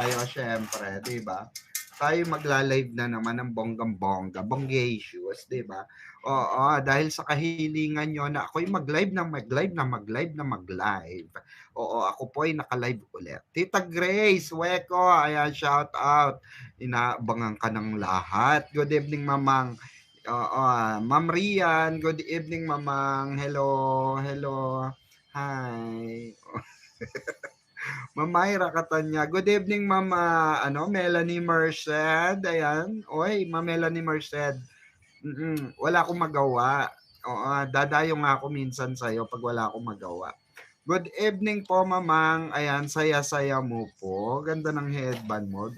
tayo syempre, 'di ba? Tayo magla-live na naman ng bonggang-bongga, bonggacious, 'di ba? Oo, dahil sa kahilingan nyo na ako'y mag-live na mag-live na mag-live na mag-live. Oo, ako po ay naka-live ulit. Tita Grace, Weko, ayan, shout out. Inaabangan ka ng lahat. Good evening, Mamang. Oo, Ma'am Rian, good evening, Mamang. Hello, hello. Hi. Ma'am Myra Catania. Good evening, Mama. Melanie Merced. Ayan. Oy, Ma'am Melanie Merced. Wala akong magawa. Oo, dadayo nga ako minsan sa'yo pag wala akong magawa. Good evening po, Mamang. Ayan, saya-saya mo po. Ganda ng headband mo.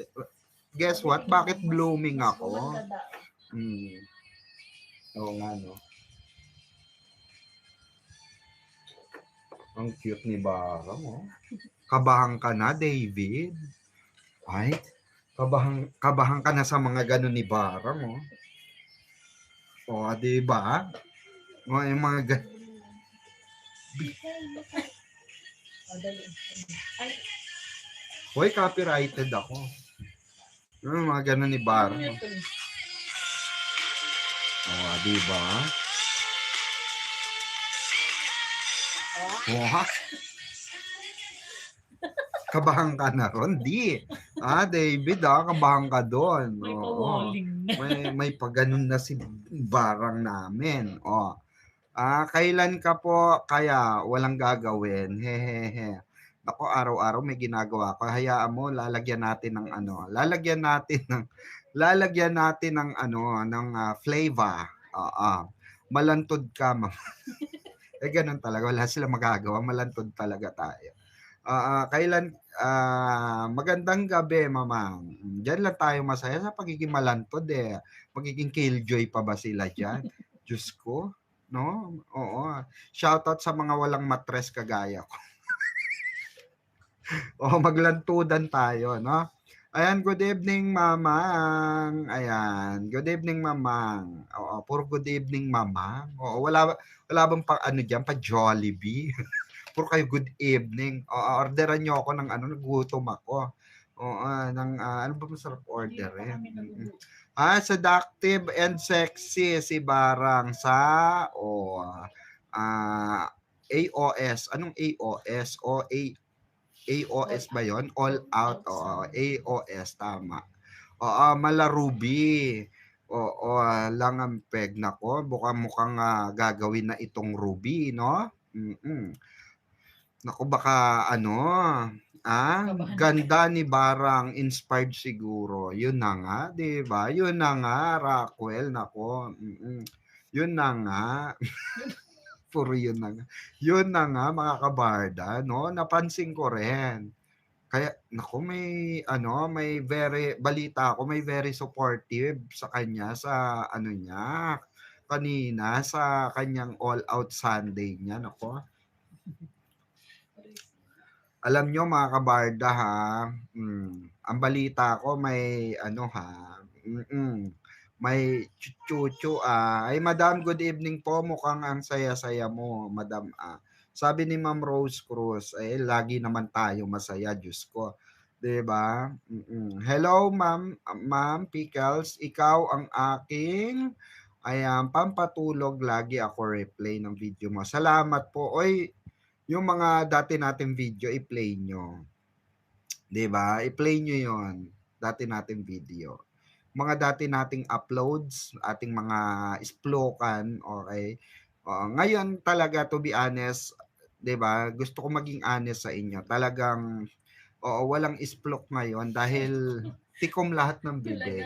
Guess what? Bakit blooming ako? Oo nga, no? Ang cute ni Barang, oh. Kabahan ka na, David. Ay, kabahan ka na sa mga ganun ni Barang, oh. O, di ba? O, yung mga Hoy, copyrighted ako. Yung mga ganun ni Barang. O, di ba? What? Kabahan ka na ron? Di. David, kabahan ka doon. May pagganon na si Barang namin. O. Kailan ka po kaya walang gagawin? Hehehe. Ako araw-araw may ginagawa ko. Hayaan mo, lalagyan natin ng flavor. Malantod ka, ma'am. Ganun talaga. Wala sila magagawa. Malantod talaga tayo. Magandang gabi, mamang. Diyan lang tayo masaya sa pagiging malantod eh. Magiging killjoy pa ba sila dyan? Diyos ko. No? Oo. Shoutout sa mga walang matres kagaya ko. Maglantudan tayo, no? Ayan, good evening, mamang. Ayan, good evening, mamang. Puro good evening, mamang. Wala bang dyan, pa Jollibee? Puro kayo good evening. Orderan nyo ako ng nagutom ako. Ano ba masarap orderin? Seductive and sexy si Barang sa AOS. Anong AOS? AOS ba yon? All out. AOS, tama. Malaruby. Lang ang peg na ko. Mukhang gagawin na itong Ruby, no? Naku, baka ganda ni Barang, inspired siguro. Yun na nga, di ba? Yun na nga, Rockwell, nako. Yun na nga. Puro yun na nga. Yun na nga, mga kabarda, no? Napansin ko rin. Kaya, naku, may balita ako, may very supportive sa kanya, sa niya, kanina, sa kanyang all-out Sunday niya, nako. Alam nyo mga kabarda ang balita ko may may chuchu ay madam, good evening po, mukhang ang saya-saya mo, madam. Sabi ni Ma'am Rose Cruz, lagi naman tayo masaya, Diyos ko. 'Di ba? Hello, Ma'am Pickles, ikaw ang aking pampatulog, lagi ako replay ng video mo. Salamat po. Yung mga dati nating video, i-play nyo. 'Di ba? I-play nyo yon, dati nating video. Mga dati nating uploads, ating mga splokan, okay? Ngayon talaga, to be honest, 'di ba? Gusto ko maging honest sa inyo. Talagang walang isplok ngayon dahil tikom lahat ng bibig.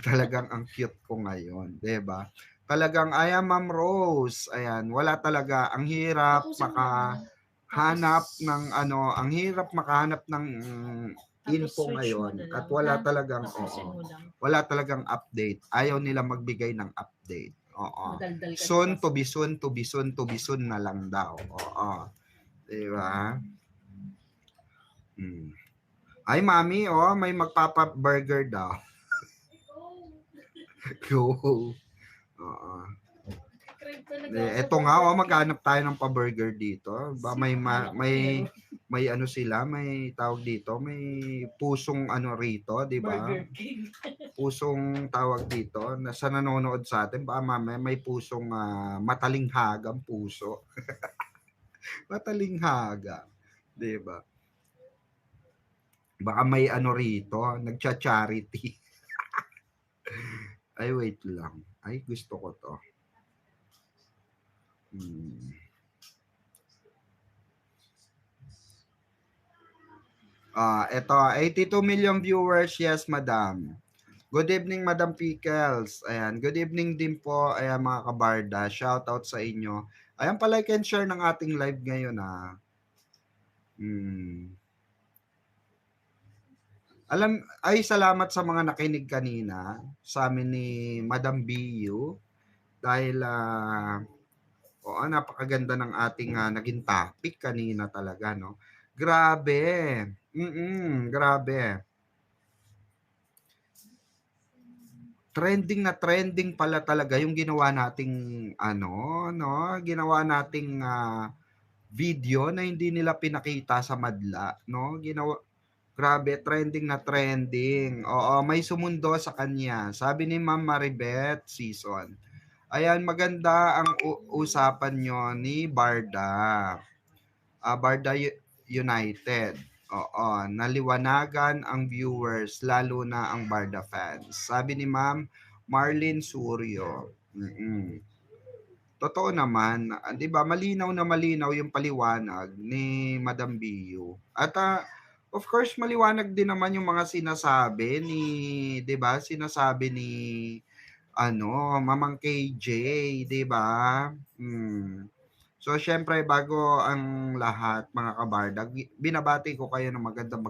Talagang ang cute ko ngayon, 'di ba? Talagang Ma'am Rose, ayan, wala talaga, ang hirap makahanap ng info ngayon at wala talagang update. Ayaw nila magbigay ng update. Soon to be soon na lang daw. Di ba? Ay, mami, may magpapa-burger daw. Go. Ito nga, maghanap tayo ng pa-burger dito. Ba may may ano sila, may tawag dito, may pusong ano rito, di ba? Pusong tawag dito, na sa nanonood sa atin, baka mamaya may pusong matalinghagang puso. Matalinghaga, di ba? Baka may ano rito, nagcha-charity. Ay, wait lang. Ay, gusto ko to. Ito, 82 million viewers. Yes, madam. Good evening, Madam Pickles. Ayan, good evening din po. Ayan, mga kabarda. Shout out sa inyo. Ayan, palike and share ng ating live ngayon, ha. Salamat sa mga nakinig kanina sa amin ni Madam Biu. Dahil, napakaganda ng ating naging topic kanina talaga, no? Grabe. Grabe. Trending pala talaga yung ginawa nating ginawa nating video na hindi nila pinakita sa madla, no? Grabe, trending. Oo, may sumundo sa kanya. Sabi ni Ma'am Maribeth Season. Ayan, maganda ang usapan nyo ni Barda. Barda United. Oo, naliwanagan ang viewers, lalo na ang Barda fans. Sabi ni Ma'am Marlene Suryo. Totoo naman, 'di ba? Malinaw na malinaw yung paliwanag ni Madam Biu. At of course, maliwanag din naman yung mga sinasabi ni, 'di ba? Sinasabi ni Mamang KJ, 'di ba? So, syempre, bago ang lahat, mga kabarda, binabati ko kayo ng magandang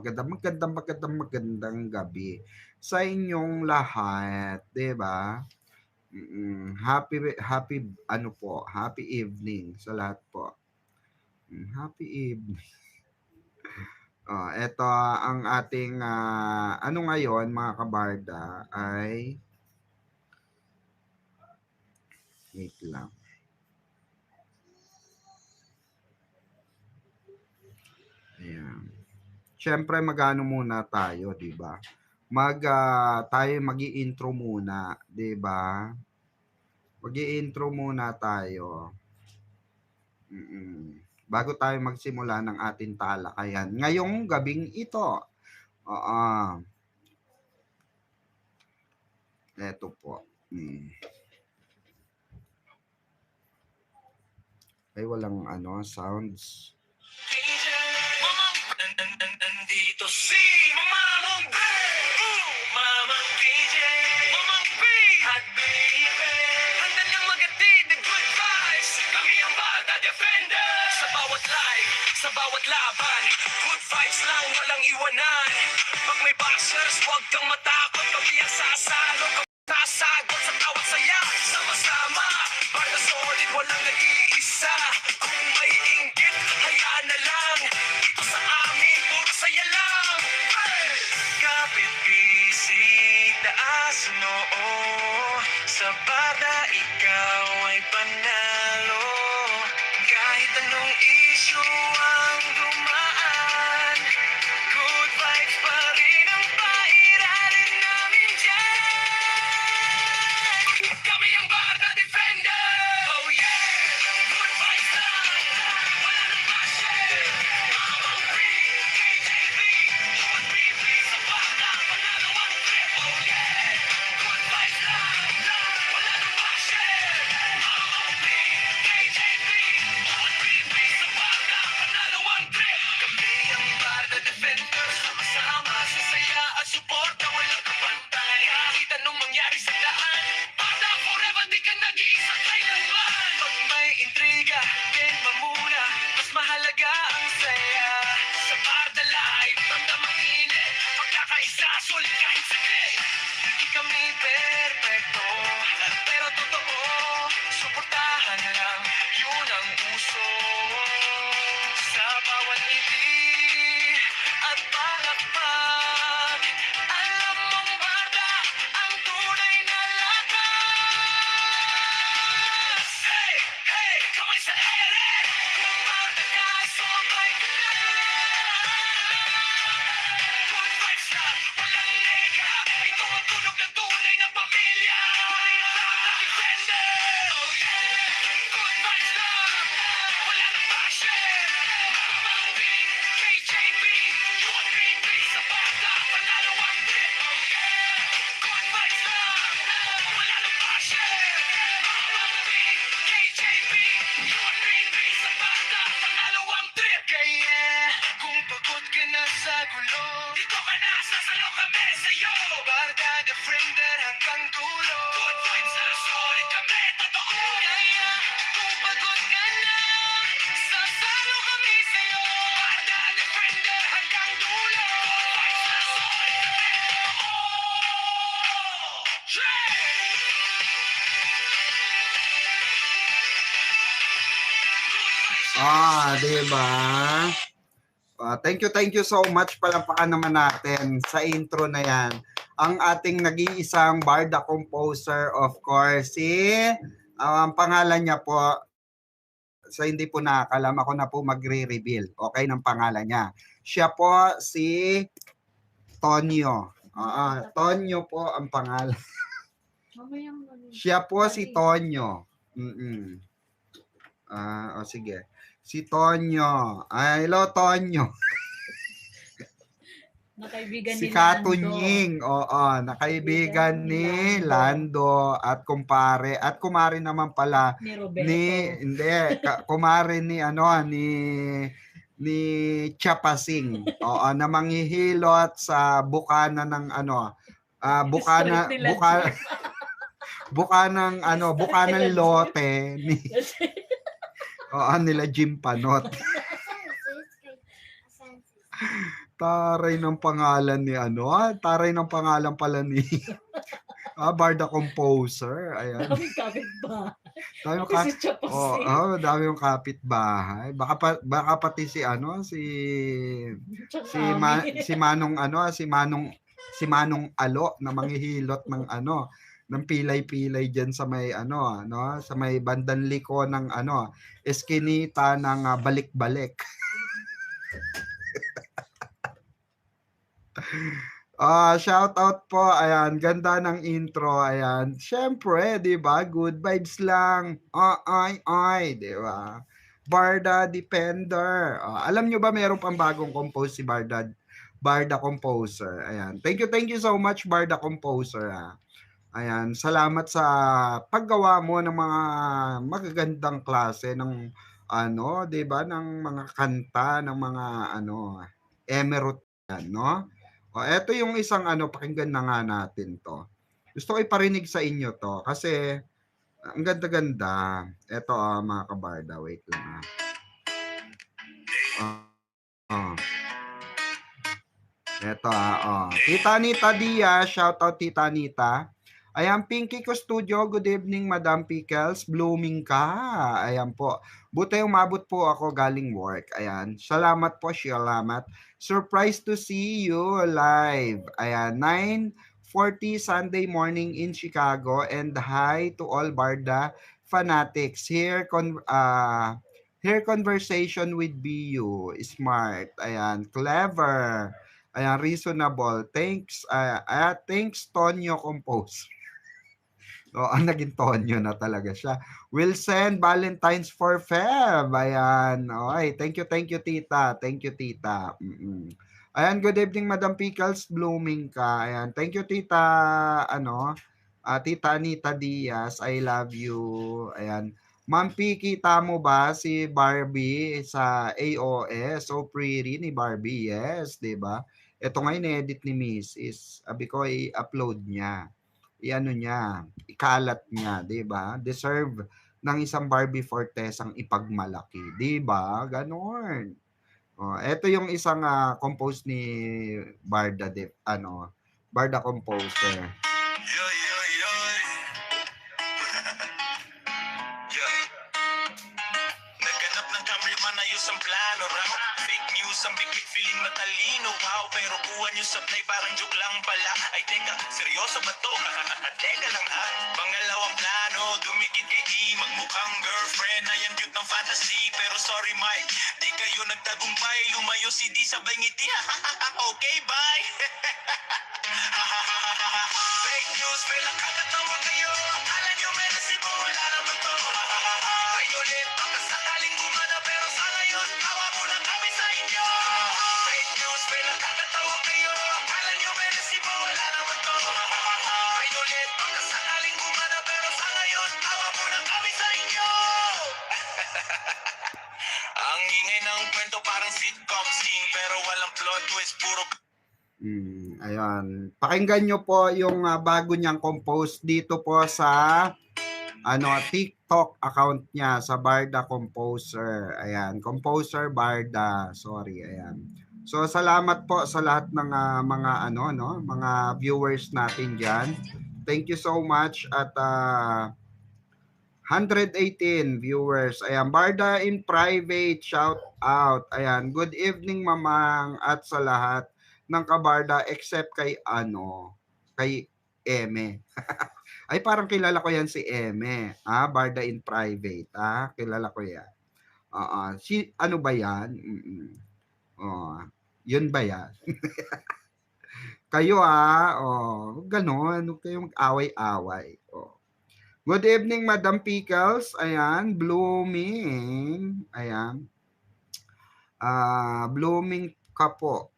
gabi sa inyong lahat, 'di ba? Happy evening sa lahat po. Happy evening. Ito ang ating ngayon, mga kabarda, ay wait lang. Ayan. Siyempre, magano muna tayo, 'di ba? Tayo magi-intro muna, 'di ba? Magi-intro muna tayo. Bago tayo magsimula ng ating talakayan ngayong gabing ito. Ito po. Ay, walang sounds. Nandito si Mamang B, Mamang KJ, Mamang B, at baby. Handa lang magatid ng good vibes. Kami ang Barda Defender. Sa bawat live, sa bawat laban, good vibes lang, walang iwanan. Pag may boxers, huwag kang matakot. Kami ang sasalo, sasagot sa tawat saya. Sama-sama, Barda solid, walang nag-iisa. Kung may inggit, hayaan na lang. Dito sa amin, puro saya lang. Kapit bisig, taas noo. Sa Barda, ikaw ay panalo. Kahit anong issue ang dumaan, good vibes pa rin ang pairalin namin dyan. Kami ang Barda Defender. Oh yeah, good vibes lang, wala nang basher. Mamang B, KJB, good BB sa Barda, panalo ang trip. Oh yeah, good vibes lang, wala nang basher. Mamang B, KJB, good BB sa Barda, panalo ang trip. Kami ang Barda Defender, sama-sama sa saya at suporta, walang kapantay. Kahit anong mangyari sa daan, Barda forever, di ka nag-iisa kailanman. Pag may intriga, then mamuna, mas mahalaga ang saya. Sa Barda Live, ramdam ang init, pagkakaisa, sulit kahit sakit. Di kami perfecto, pero totoo, suportahan lang, yun ang uso. Sa bawat ngiti at palakpak, alam mong Barda ang tunay na lakas. Hey, hey, kamay sa ere, kung Barda ka, sumabay ka na. gulo. Dito ka na, sasalo kami sa'yo. Barkada, friender hanggang dulo. Good vibes na solid kami, totoo. Kaya, kung pagod ka na, sasalo kami sa'yo. Barkada, friender hanggang dulo. Good vibes na solid kami, totoo. Diba? Thank you so much. Palapakan naman natin sa intro na yan. Ang ating nag-iisang barda composer, of course, ang pangalan niya po, sa hindi po nakakalam, ako na po magre-reveal, okay, ng pangalan niya. Siya po si Tonyo. Tonyo po ang pangalan. Siya po si Tonyo. Sige. Si Tonyo. Hello, Tonyo. Nakaibigan si ni Katunying. Nakaibigan ni Lando at kumpare. At kumare naman pala ni Roberto. Kumare ni ni Chapasing. Na manghihilot sa bukana ng bukanang lote ni nila Jim Panot. Taray ng pangalan ni taray ng pangalan pala ni barda composer. Ayan. Daming kapitbahay. Dami yung kapitbahay. Baka pati si Manong Alo na manghihilot ng ng pilay-pilay diyan sa may sa may bandang liko ng eskinita ng balik-balik. Shout out po. Ayan, ganda ng intro. Ayan. Syempre, 'di ba? Good vibes lang. Di ba? Barda Defender. Alam nyo ba meron pang bagong compose si Barda Composer. Ayan. Thank you so much, Barda Composer. Ayan, salamat sa paggawa mo ng mga magagandang klase ng 'di ba, ng mga kanta ng mga emerald, no? Eto yung isang pakinggan na nga natin to. Gusto ko iparinig sa inyo to kasi ang ganda-ganda. Eto mga kabarda, wait lang. Eto Tita Anita Diaz, shout out Tita Anita. Ayan, Pinky Ko Studio, good evening Madam Pickles, blooming ka. Ayan po. Buti umabot po ako galing work. Ayan, salamat po, salamat. Surprised to see you live. Ayan, 9:40 Sunday morning in Chicago, and hi to all Barda fanatics. Here conversation with BU, smart. Ayan, clever. Ayan, reasonable. Thanks Tonyo Compose. Naging Tonyo na talaga siya. Will send Valentine's for Feb. Ayan. Okay, thank you tita. Thank you tita. Ayan, good evening Madam Pickles, blooming ka. Ayan, thank you tita Tita Anita Diaz, I love you. Ayan. Ma'am P, kita mo ba si Barbie sa AOS? So pretty ni Barbie, yes, 'di ba? Ito ngayon edit ni Mrs. Sabi ko i-upload niya. Niya, ikalat niya, 'di ba? Deserve ng isang Barbie Fortes ang ipagmalaki, 'di ba? Ganon. Ito yung isang compose ni Barda Barda composer. Naganap ng cameraman ayos ang plano raw. Fake news ang bigit feeling matalino. Wow, pero buwan yung sablay parang joke lang pala. Ay teka, seryoso ba to? Teka lang Pangalawang plano, dumikit kay E. Magmukhang girlfriend na yung cute ng fantasy. Pero sorry Mike, di kayo nagtagumpay. Lumayo si D sabay ngiti. Okay, bye. Fake news, may nakakatawa kayo. Akala nyo may nasibo, wala naman to. Kayo ulit, baka sakaling gumana. Pero sa ngayon, tawa muna kami sa inyo. Fake news, may nakakatawa kayo. Akala nyo may nasibo, wala naman to. Kayo ulit, baka sakaling gumana. Pero sa ngayon, tawa muna kami sa inyo. Ang ingay ng kwento parang sitcom scene. Pero walang plot twist, puro Ayan. Pakinggan nyo po yung bago niyang compose dito po sa TikTok account niya sa Barda Composer. Ayan, Composer Barda. Sorry, ayan. So salamat po sa lahat ng mga mga viewers natin diyan. Thank you so much at 118 viewers. Ayan, Barda in private, shout out. Ayan, good evening mamang at sa lahat ng kabarda except kay kay Eme. Ay, parang kilala ko yan si Eme. Barda in private. Kilala ko yan. Si, ano ba yan? Yun ba yan? Kayo ganon. Huwag kayong away-away. Good evening, Madam Pickles. Ayan, blooming. Ayan. Blooming ka po.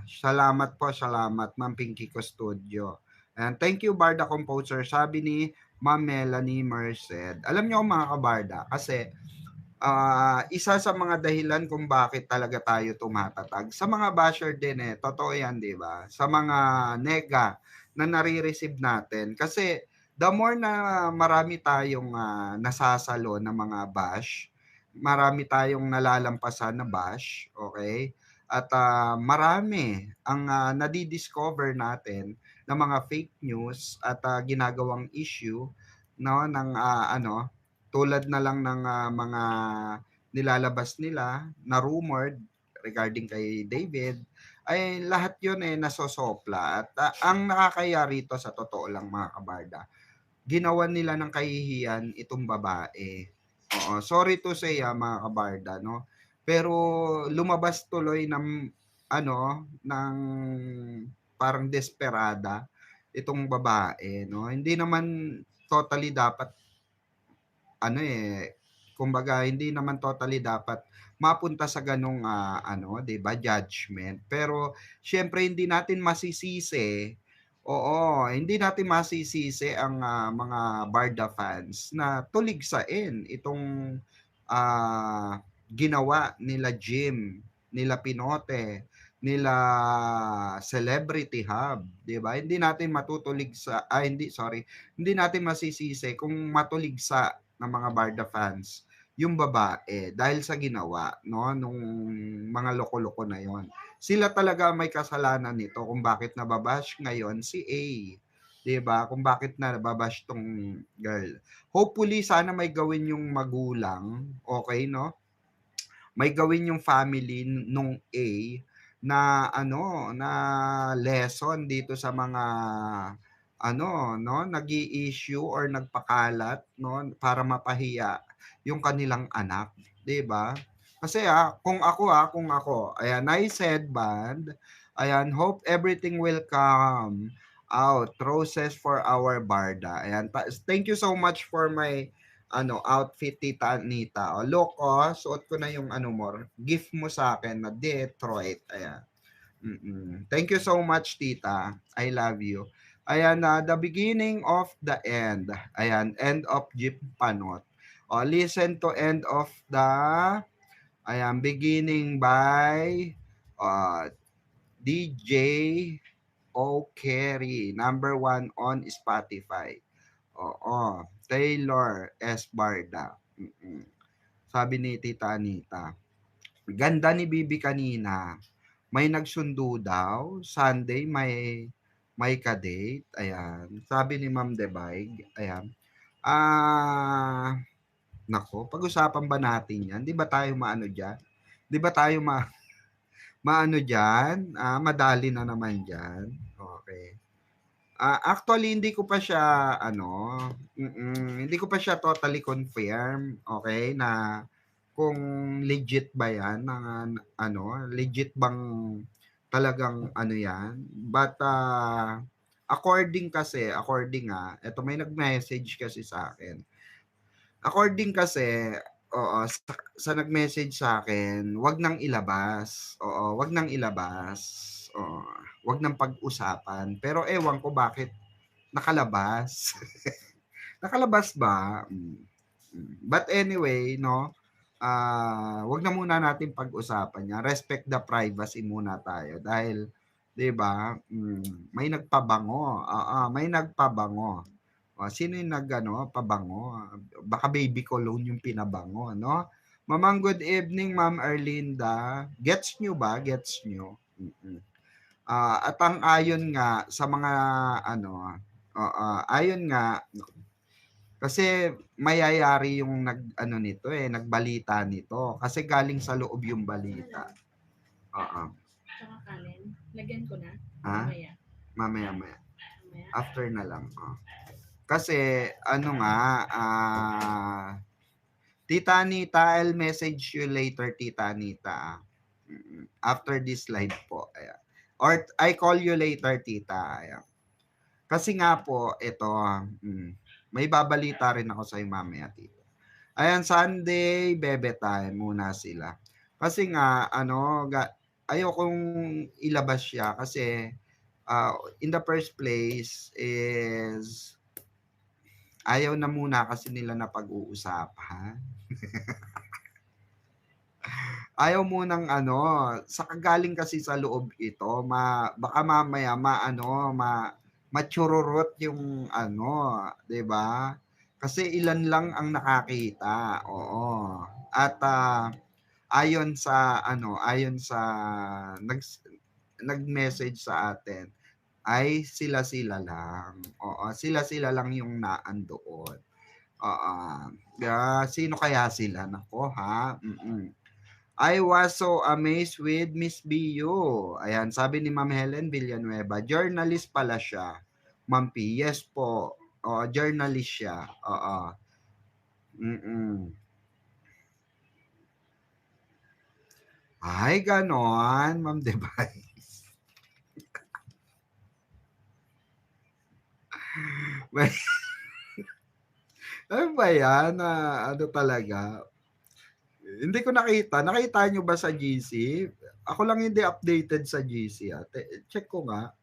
Salamat po, salamat, Ma'am Pinky Custodio. And thank you, Barda Composer. Sabi ni Ma'am Melanie Merced. Alam niyo mga kabarda, kasi isa sa mga dahilan kung bakit talaga tayo tumatatag. Sa mga basher din totoo yan, di ba? Sa mga nega na nare-receive natin. Kasi the more na marami tayong nasasalo ng mga bash, marami tayong nalalampasan na bash, okay? At marami ang nadidiscover natin ng mga fake news at ginagawang issue ng tulad na lang ng mga nilalabas nila na rumored regarding kay David, ay lahat yun nasosopla. At ang nakakaya rito sa totoo lang mga kabarda, ginawan nila ng kahihiyan itong babae. Sorry to say mga kabarda, no? Pero lumabas tuloy ng ng parang desperada itong babae, no? Hindi naman totally dapat kumbaga hindi naman totally dapat mapunta sa ganung 'di ba, judgment. Pero syempre hindi natin masisisi. Hindi natin masisisi ang mga Barda fans na tuligsain itong ginawa nila Jim, nila Pinote, nila Celebrity Hub, 'di ba? Hindi natin hindi natin masisisi kung matuligsa ng mga Barda fans yung babae dahil sa ginawa nung mga loko-loko na yon. Sila talaga may kasalanan nito kung bakit nababash ngayon si A. 'Di ba? Kung bakit nababash tong girl. Hopefully sana may gawin yung magulang, okay, no? May gawin yung family nung A na na lesson dito sa mga nag-i-issue or nagpakalat para mapahiya yung kanilang anak, 'di ba? Kasi kung ako, ayan, nice headband. Ayan, hope everything will come out. Roses for our Barda. Ayan, thank you so much for my outfit, Tita Anita. Look, suot ko na yung gift mo sa akin na Detroit. Ayan. Thank you so much, Tita. I love you. Ayan, the beginning of the end. Ayan, end of Jeep Panot. Listen to end of the beginning by DJ O'Carey, number 1 on Spotify. Taylor S. Barda. Sabi ni Tita Anita. Ganda ni Bibi kanina. May nagsundo daw. Sunday may ka-date. Ayan. Sabi ni Ma'am Debay. Ayan. Nako, pag-usapan ba natin yan? Di ba tayo maano dyan? Di ba tayo maano dyan? Madali na naman dyan. Okay. Actually, hindi ko pa siya, hindi ko pa siya totally confirm, okay, na kung legit ba yan, legit bang talagang yan. But, according eto may nag-message kasi sa akin. According kasi, sa nag-message sa akin, wag nang ilabas. Wag nang ilabas. Wag nang pag-usapan. Pero ewan ko bakit nakalabas. Nakalabas ba? But anyway, wag na muna natin pag-usapan niya. Respect the privacy muna tayo dahil 'Di ba? May nagpabango. Oo, may nagpabango. O, sino yung pabango? Baka baby cologne yung pinabango, no? Mamang good evening, Ma'am Erlinda. Gets nyo ba? Gets nyo? At ang ayon nga sa mga ayon nga kasi mayayari yung nito nagbalita nito kasi galing sa loob yung balita. Oo. Tsaka kanin. Lagyan ko na. Ha? Mamaya. Mamaya. Mamaya. After na lang. Kasi Tita Anita, I'll message you later, Tita Anita. After this live po. Ayan. Or I call you later, Tita. Ayan. Kasi nga po, ito, may babalita rin ako sa mamaya, Tita. Ayan, Sunday, bebe time muna sila. Kasi nga, ayokong ilabas siya kasi in the first place is ayaw na muna kasi nila na pag-uusapan. Ayaw mo ng sa kagaling kasi sa loob ito, baka mamaya machururot yung 'di ba? Kasi ilan lang ang nakakita. Oo. At ayon sa nag-message sa atin ay sila-sila lang. Oo, sila-sila lang yung naandoon. Oo. Sino kaya sila? Nako ha. I was so amazed with Miss Bio. Ayan, sabi ni Ma'am Helen Villanueva, journalist pala siya. Ma'am P, yes po. Oo, journalist siya. Oo. Ay, ganon, Ma'am Device. Ano ba yan? Talaga? Hindi ko nakita. Nakita nyo ba sa GC? Ako lang hindi updated sa GC. Check ko nga.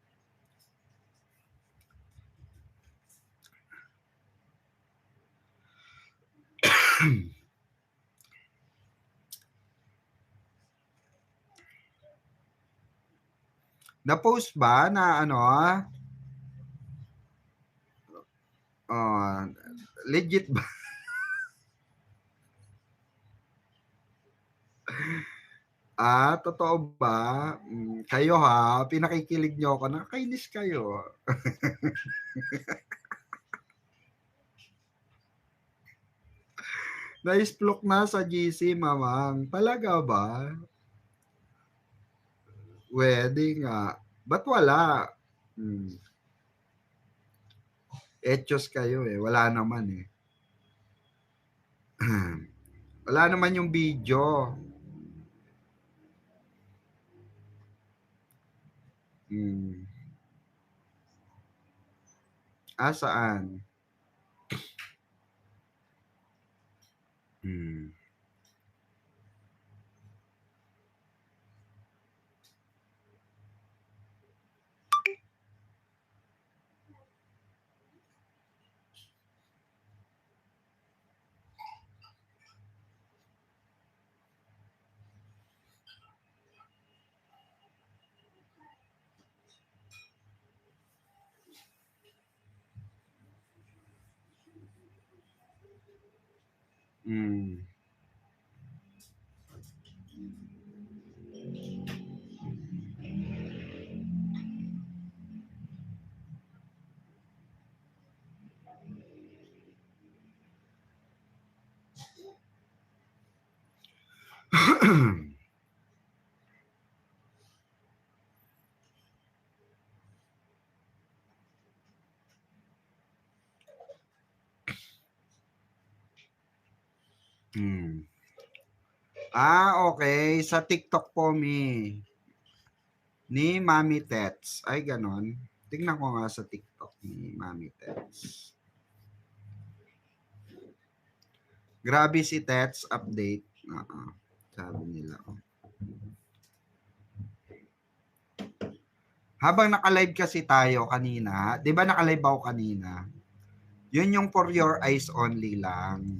Na-post ba na legit ba? Totoo ba? Kayo ha, pinakikilig nyo ako. Nakakainis kayo. Na-splok na sa GC, mamang. Talaga ba? Wedding nga. Ba't wala? Etyos kayo eh. Wala naman eh. Wala naman yung video. Saan? Okay. Sa TikTok po, ni Mami Tets. Ay, ganon. Tingnan ko nga sa TikTok ni Mami Tets. Grabe si Tets update. Sabi nila. Habang naka-live kasi tayo kanina, 'di ba naka-live ako kanina? Yun yung for your eyes only lang.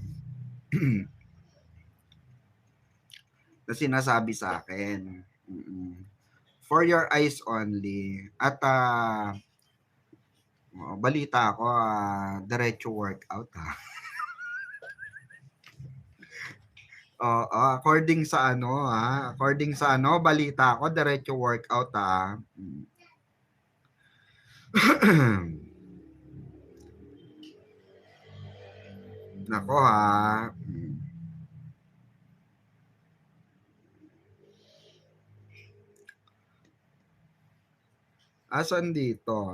Na sinasabi sa akin. For your eyes only. At balita ko, diretso workout ha. According sa balita ko, diretso workout ha. Nako ha. Asan dito?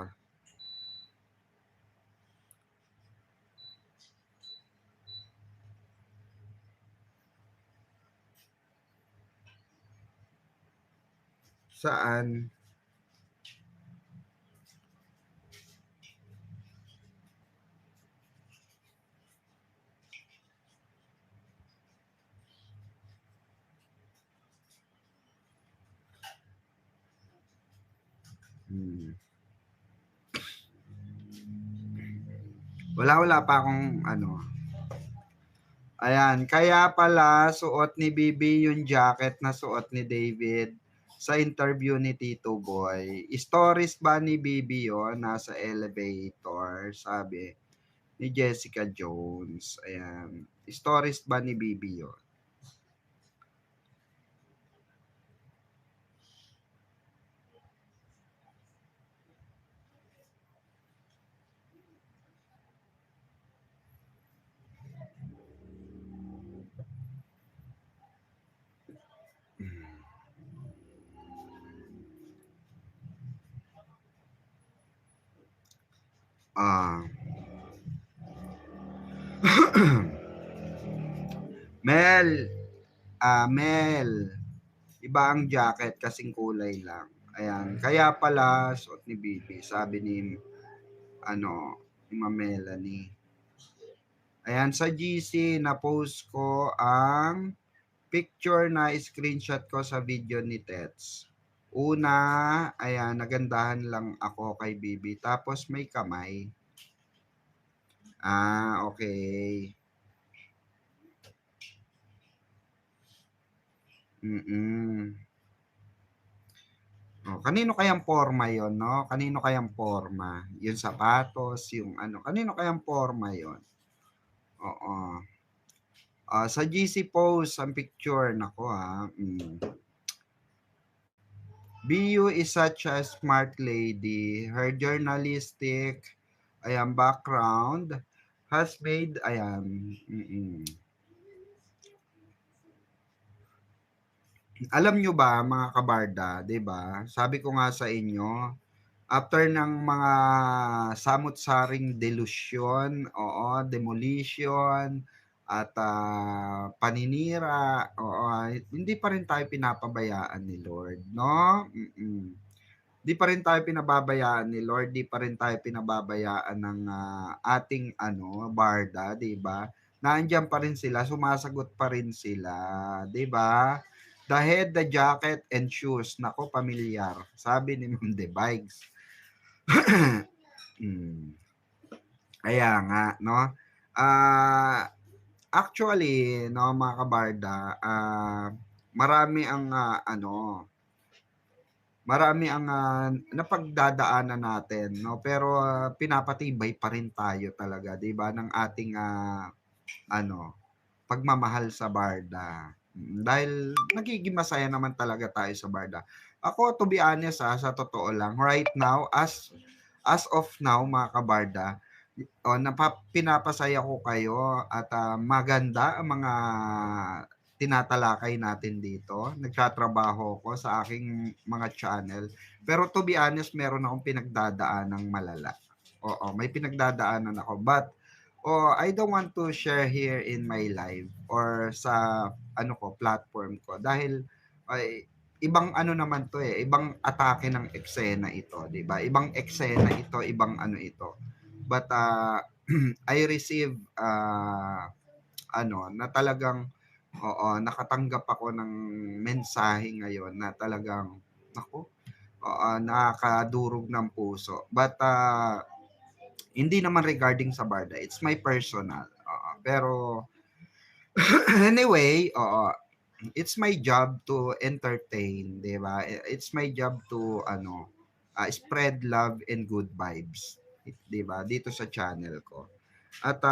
Saan? Wala pa akong Ayan, kaya pala suot ni Bibi yung jacket na suot ni David sa interview ni Tito Boy. Stories ba ni Bibi yun? Nasa elevator, sabi ni Jessica Jones. Ayan. Stories ba ni Bibi yun? Mel, iba ang jacket kasing kulay lang. Ayan, kaya pala suot ni Bibi, sabi ni Melanie. Ayan, sa GC na post ko ang picture na screenshot ko sa video ni Tets. Una, ayan, nagandahan lang ako kay Bibi. Tapos may kamay. Okay. Kanino kayang forma yon, no? Kanino kayang forma? Yung sapatos, yung kanino kayang forma yon? Oo. Sa GC post, ang picture, nako ha. BU is such a smart lady. Her journalistic background has made, Alam nyo ba, mga kabarda, 'di ba? Sabi ko nga sa inyo, after ng mga samut-saring delusyon, demolition, at paninira, hindi pa rin tayo pinapabayaan ni Lord, no? Di pa rin tayo pinababayaan ni Lord, di pa rin tayo pinababayaan ng ating barda, 'di ba? Nandiyan pa rin sila, sumasagot pa rin sila, 'di ba? The head, the jacket, and shoes. Nako, pamilyar. Sabi ni Ma'am De Bikes. Kaya nga, no? Actually, no, mga kabarda, marami ang marami ang napagdadaanan natin, no? Pero pinapatibay pa rin tayo talaga, 'di ba, ng ating pagmamahal sa barda. Dahil nagiging masaya naman talaga tayo sa barda. Ako, to be honest, sa totoo lang, right now, as of now, mga kabarda, pinapasaya ko kayo at maganda ang mga tinatalakay natin dito. Nagtatrabaho ko sa aking mga channel. Pero to be honest, meron akong pinagdadaanang malala. May pinagdadaanan ako. But I don't want to share here in my live or sa platform ko dahil ibang naman to ibang atake ng eksena ito, 'di ba? Ibang eksena ito, ibang ito. But I receive na talagang nakatanggap ako ng mensahe ngayon na talagang nakakadurog ng puso. But hindi naman regarding sa barda. It's my personal. Pero anyway, it's my job to entertain, 'di ba? It's my job to spread love and good vibes, 'di ba? Dito sa channel ko. At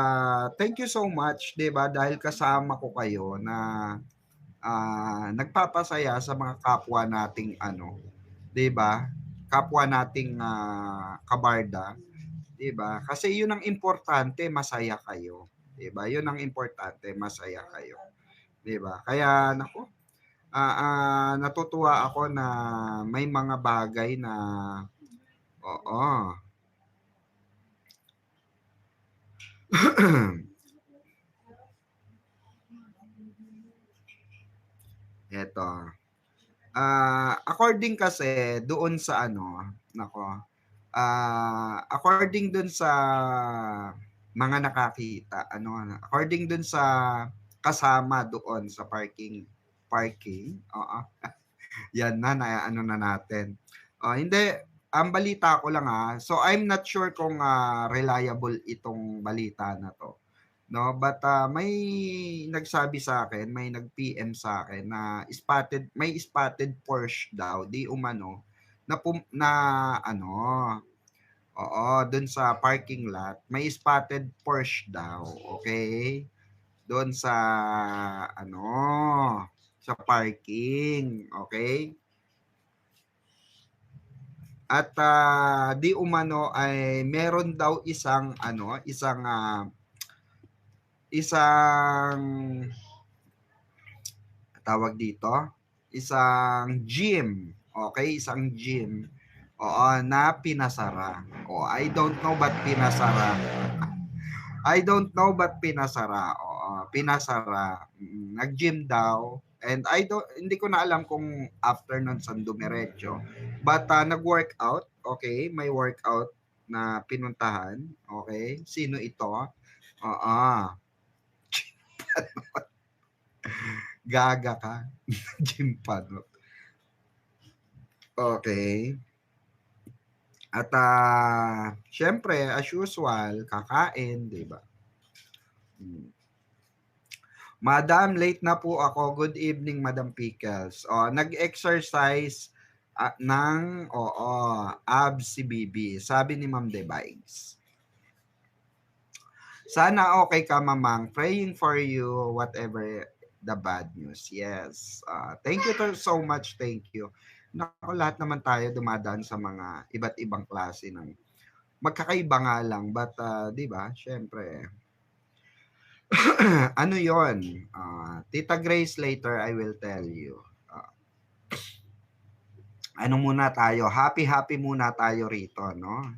thank you so much, 'di ba? Dahil kasama ko kayo na nagpapasaya sa mga kapwa nating 'di ba? Kapwa nating kabarda, 'di ba? Kasi 'yun ang importante, masaya kayo, 'di ba? 'Yun ang importante, masaya kayo, 'di ba? Kaya naku, natutuwa ako na may mga bagay na oo. Eto. According kasi doon sa nako, according doon sa mga nakakita, according doon sa kasama doon sa parking, oo. Yan na natin. Hindi, ang balita ko lang so I'm not sure kung reliable itong balita na to. No, but may nagsabi sa akin, may nag-PM sa akin na may spotted Porsche daw, di umano, na oo, dun sa parking lot, may spotted Porsche daw, okay? Doon sa sa parking, okay? At di umano ay meron daw isang tawag dito, isang gym, okay? Isang gym, oo, na pinasara. I don't know but pinasara. I don't know but pinasara. Oo, pinasara. Nag-gym daw. And hindi ko na alam kung after nun saan dumiretso. But nag-workout, okay? May workout na pinuntahan, okay? Sino ito? Oo. Gaga ka. Gym panot. Okay. At syempre, as usual, kakain, di ba? Madam, late na po ako. Good evening, Madam Pickles. Nag-exercise ng abs si Bibi. Sabi ni Ma'am Device. Sana okay ka, Mamang. Praying for you, whatever the bad news. Yes. Thank you so much. Thank you. Naku, lahat naman tayo dumadaan sa mga iba't ibang klase ng magkakaiba nga lang. But, di ba, syempre, ano yon? Tita Grace, later I will tell you. Ano muna tayo? Happy muna tayo rito, no?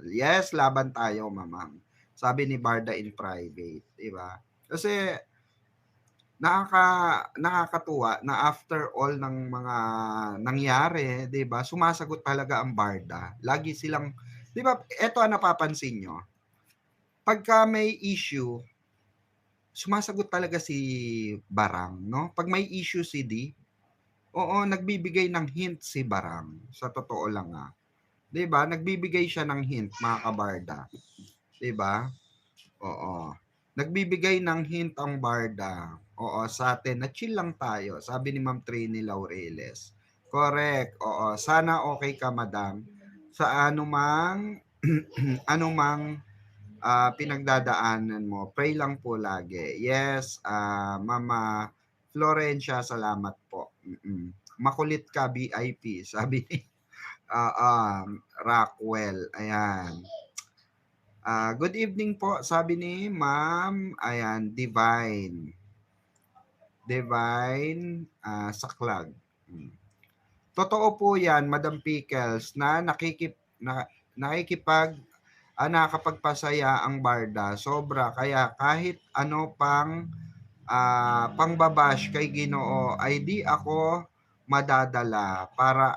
Yes, laban tayo, Mamang. Sabi ni Barda in private, di ba? Kasi nakakatuwa na after all ng mga nangyari, 'di ba? Sumasagot talaga ang Barda. Lagi silang, 'di ba? Ito ang napapansin nyo. Pagka may issue, sumasagot talaga si Barang, no? Pag may issue si D, oo, nagbibigay ng hint si Barang. Sa totoo lang 'Di ba? Nagbibigay siya ng hint, mga kabarda. 'Di ba? Oo. Nagbibigay ng hint ang Barda. Oo, sa atin, na chill lang tayo. Sabi ni Ma'am Trini Laureles. Correct. Oo, sana okay ka, Madam. Sa anumang anumang pinagdadaanan mo, pray lang po lagi. Yes, Mama Florencia, salamat po. Makulit ka, BIP. Sabi ni Rockwell. Ayan. Good evening po, sabi ni Ma'am, ayan, Divine Saklag. Totoo po yan, Madam Pickles, na nakakapagpasaya ang Barda. Sobra, kaya kahit ano pang pangbabash kay Ginoo, ay di ako madadala para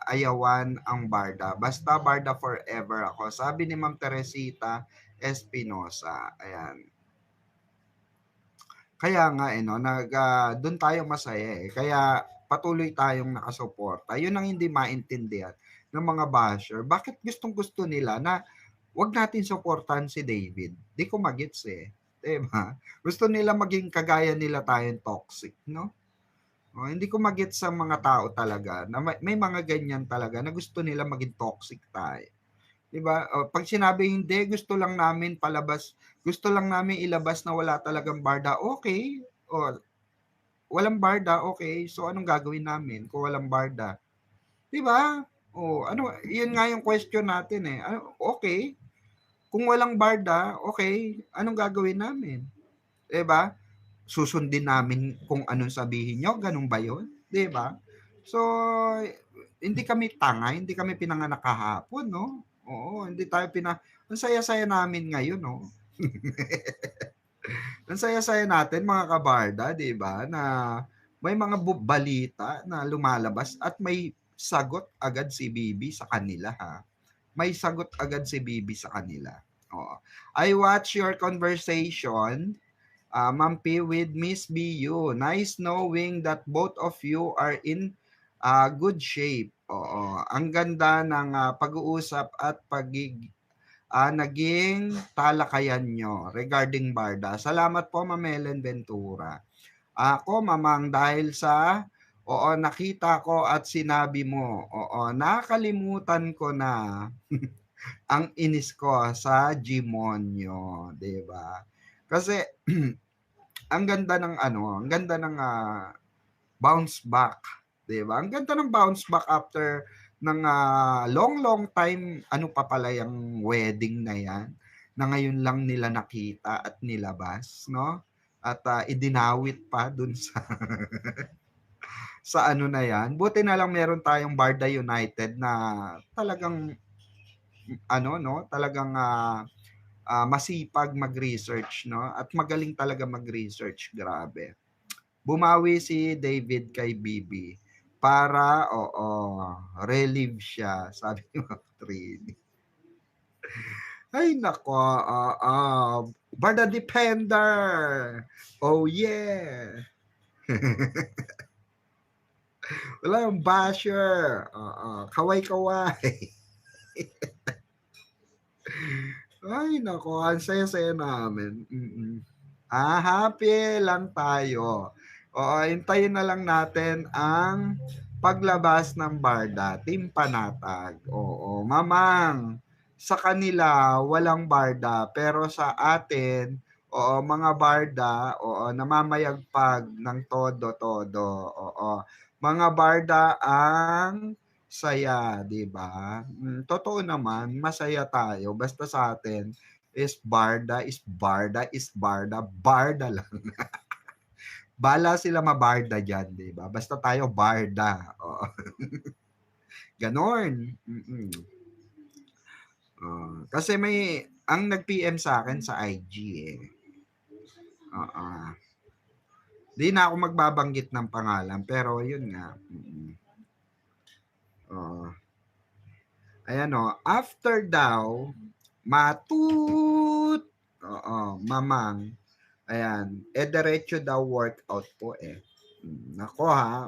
ayawan ang Barda. Basta Barda forever ako. Sabi ni Ma'am Teresita Espinosa. Ayan. Kaya nga doon tayo masaya Kaya patuloy tayong nakasuporta. Yun ang hindi maintindihan ng mga basher. Bakit gustong-gusto nila na wag natin suportahan si David? Di ko magets 'Di ba? Gusto nila maging kagaya nila tayong toxic, no? Hindi ko ma-gets sa mga tao talaga na may mga ganyan talaga na gusto nila maging toxic tayo. 'Di ba? Pag sinabi hindi, gusto lang namin ilabas na wala talagang barda, okay. Walang barda, okay. So anong gagawin namin kung walang barda? 'Di ba? Ano, 'yun nga yung question natin eh. Okay. Kung walang barda, okay, anong gagawin namin? 'Di ba? Susundin namin kung anong sabihin nyo, ganun ba 'yun? 'Di ba? So, hindi kami tanga, hindi kami pinanganak kahapon, no? Oo, hindi tayo ang saya-saya namin ngayon, no? Ang saya-saya natin mga kabarda, 'di ba? Na may mga balita na lumalabas at may sagot agad si Bibi sa kanila, ha. May sagot agad si Bibi sa kanila. Oo. I watch your conversation, Ma'am P, with Miss BU. Nice knowing that both of you are in good shape. Oo. Ang ganda ng pag-uusap at naging talakayan nyo regarding Barda. Salamat po, Ma'am Ellen Ventura. Ako, mamang, dahil sa nakita ko at sinabi mo, nakalimutan ko na ang inis ko sa Gimonyo, 'di ba? Kasi ang ganda ng bounce back, 'di ba? Ang ganda ng bounce back after ng long time, ano pa pala yung wedding na yan, na ngayon lang nila nakita at nilabas, no? At idinawit pa dun sa sa ano na yan. Buti na lang meron tayong Barda United na talagang talagang masipag mag-research, no? At magaling talaga mag-research, grabe. Bumawi si David kay Bibi para relieve siya, sabi ni Trini. Ay nako, Barda Defender. Oh yeah. Wala yung basher. Kaway-kaway. Ay nako, ang saya-saya namin. Happy lang tayo. Hintayin na lang natin ang paglabas ng Barda, Team Panatag. Mamang, sa kanila walang Barda, pero sa atin, mga Barda, namamayagpag ng todo-todo. Mga Barda ang saya, 'di ba? Totoo naman, masaya tayo basta sa atin is Barda, Barda lang. Bala sila mabarda diyan, 'di ba? Basta tayo Barda. Ganon. Kasi ang nag-PM sa akin sa IG eh. Di na ako magbabanggit ng pangalan, pero yun nga. Ayan after daw, matut, mamang, ayan, diretso daw workout po eh. Nako ha.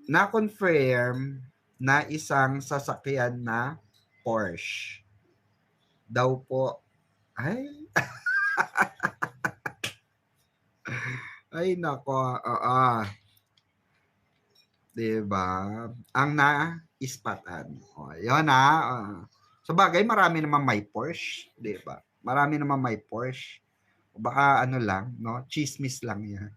Na-confirm na isang sasakyan na Porsche daw po. Ay. Ay nako, diba? Ang na-ispatan. Yun sa bagay, marami naman may Porsche, diba? Marami naman may Porsche. Baka ano lang, no? Chismis lang yan.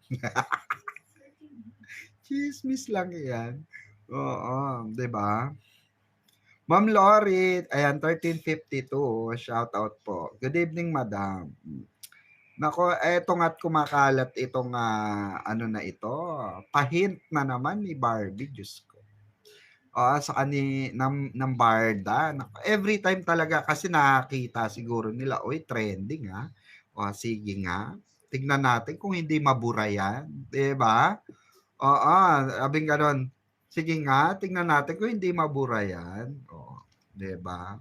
Chismis lang yan. Diba? Ma'am Lori, ayan, 1352, shout out po. Good evening, madam. Nako, eto nga't kumakalat itong na ito. Pahint na naman ni Barbie, Diyos ko. Sa ng Barda. Nako, every time talaga kasi nakakita siguro nila, trending ha. Sige nga. Tignan natin kung hindi mabura yan. Diba? Abing ganon. Sige nga, tignan natin kung hindi mabura yan. Diba?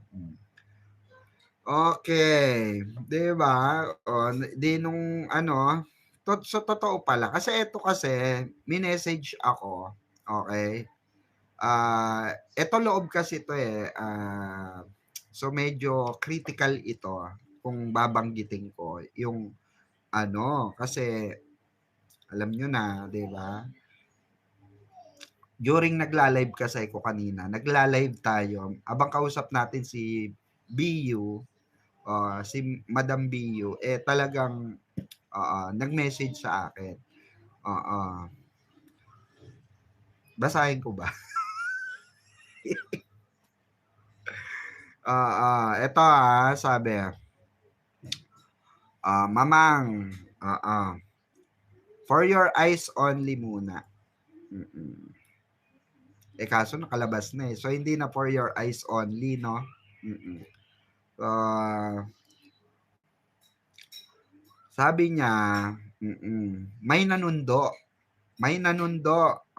Okay, 'di ba? Di nung so totoo pala kasi ito kasi minessage ako, okay? Ito loob kasi ito eh. So medyo critical ito kung babanggitin ko yung ano kasi alam nyo na, 'di ba? During nagla-live kasi ko kanina, nagla-live tayo. Abang kausap natin si BU, si Madam BU, talagang nag-message sa akin. Basahin ko ba? Ito sabi. Mamang, for your eyes only muna. Kaso nakalabas na eh. So, hindi na for your eyes only, no? Sabi niya, may nanundo. May nanundo.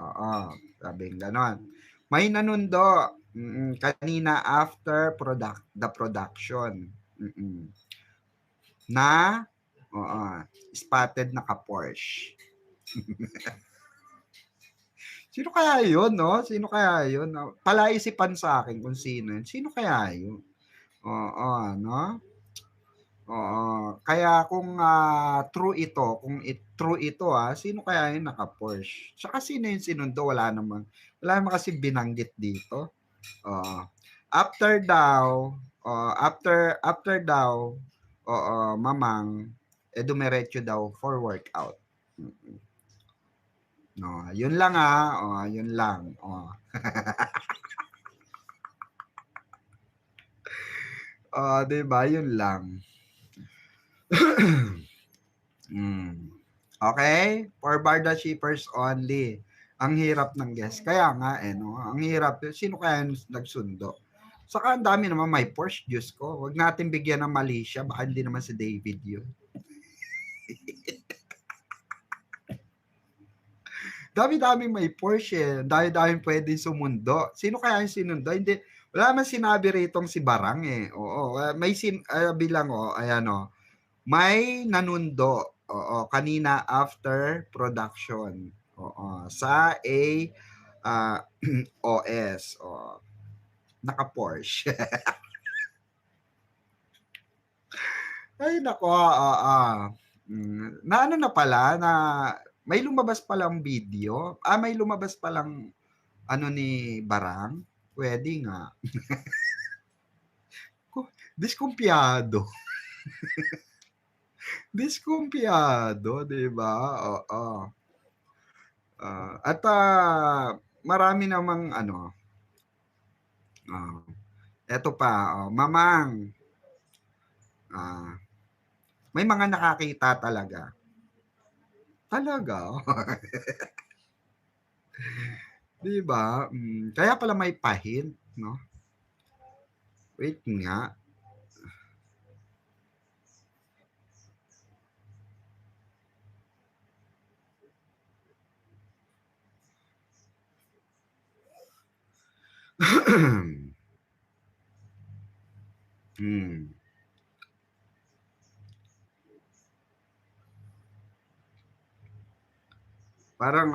Sabi ganon. May nanundo. Kanina after the production. Na, spotted na ka-Porsche. Sino kaya yun, no? Sino kaya yun? Palaisipan sa akin kung sino yun. Sino kaya yun? No? Kaya kung true ito, true ito sino kaya yung naka-Porsche? Saka sino yung sinundo? Wala naman kasi binanggit dito. After daw, mamang, dumiretso daw for workout. No, yun lang yun lang. Diba? Yun lang. Okay? For Barda shippers only. Ang hirap ng guest. Kaya nga, no? Ang hirap. Sino kaya nagsundo? Saka ang dami naman may Porsche, Diyos ko. Huwag natin bigyan ng mali siya. Baka hindi naman si David yun. Dami-daming may Porsche. Dami-daming pwede sumundo. Sino kaya yung sinundo? Hindi. Wala man sinabi ritong si Barang eh. Oo. May bilang ayan may nanundo. Kanina after production. Sa OS. Naka-Porsche. Ay, nako. Na ano na pala, na may lumabas palang video. May lumabas palang ni Barang. Pwede nga. Diskumpiyado. Diskumpiyado, diba? At marami namang eto pa, mamang, may mga nakakita talaga. Talaga? Diba? Kaya pala may pahint, no? Wait nga. Parang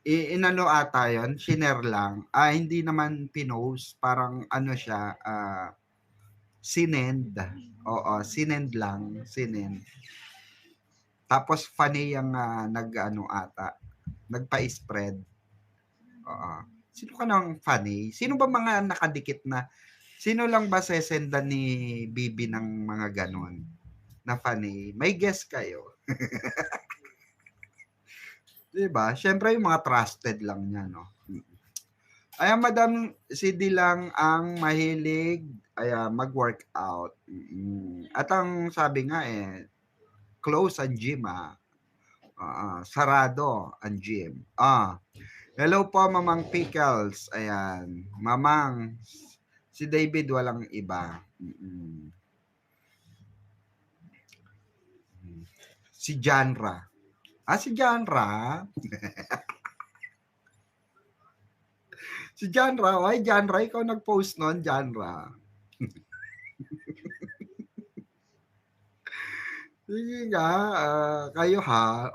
inano ata yun, shiner lang. Hindi naman pinost, parang siya, sinend. Sinend lang, sinend. Tapos funny yung nagpa-spread. Sino ka nang funny? Sino ba mga nakadikit na? Sino lang ba sesendan ni Bibi ng mga ganon na funny? May guess kayo. Diba? Siyempre yung mga trusted lang niya, no? Ayan, Madam CD lang ang mahilig mag-workout. At ang sabi nga close ang gym sarado ang gym. Hello po, Mamang Pickles. Ayan. Mamang, si David walang iba. Si Janra. Si Janra. Si Janra. Ay, Janra, ikaw nag-post nun, Janra. Sige nga, kayo ha.